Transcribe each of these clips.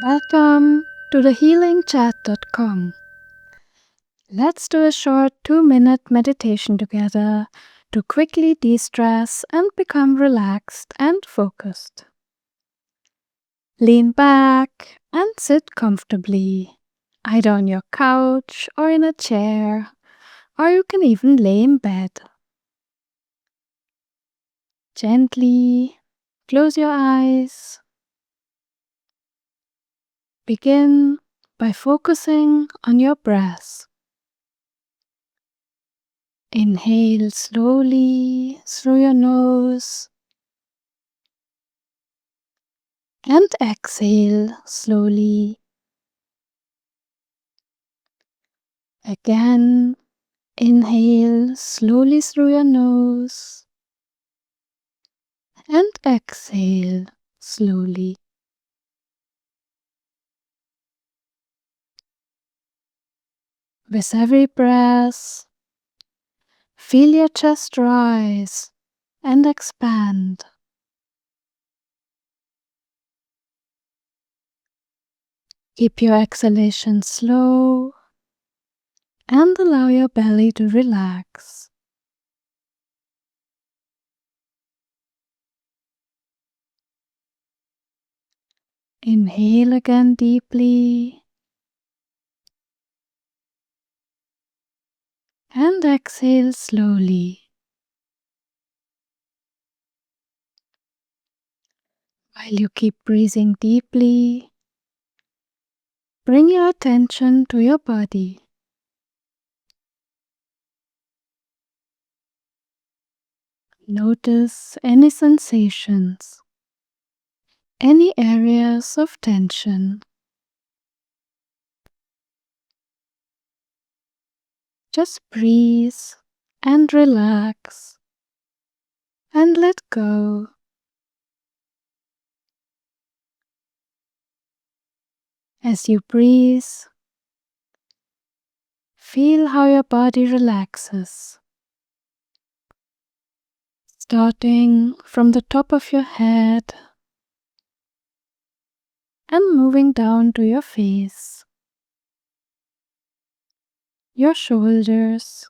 Welcome to the healingchat.com. Let's do a short 2-minute meditation together to quickly de-stress and become relaxed and focused. Lean back and sit comfortably, either on your couch or in a chair, or you can even lay in bed. Gently close your eyes. Begin by focusing on your breath. Inhale slowly through your nose and exhale slowly. Again, inhale slowly through your nose and exhale slowly. With every breath, feel your chest rise and expand. Keep your exhalation slow and allow your belly to relax. Inhale again deeply and exhale slowly. While you keep breathing deeply, bring your attention to your body. Notice any sensations, any areas of tension. Just breathe and relax and let go. As you breathe, feel how your body relaxes, starting from the top of your head and moving down to your face, your shoulders,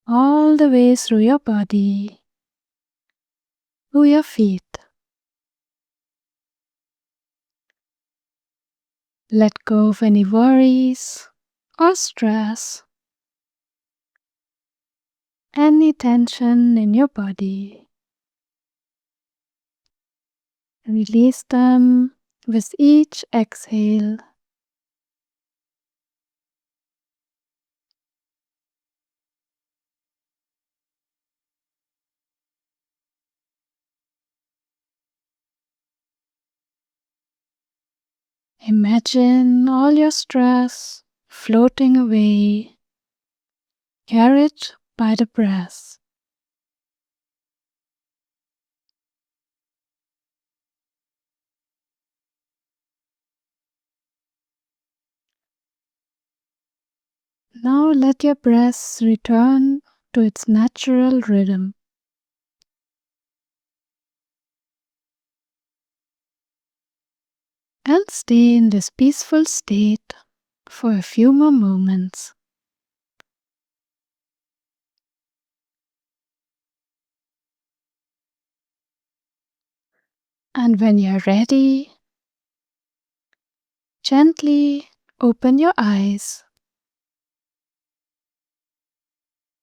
all the way through your body, to your feet. Let go of any worries or stress, any tension in your body. Release them with each exhale. Imagine all your stress floating away, carried by the breath. Now let your breath return to its natural rhythm. And stay in this peaceful state for a few more moments. And when you're ready, gently open your eyes.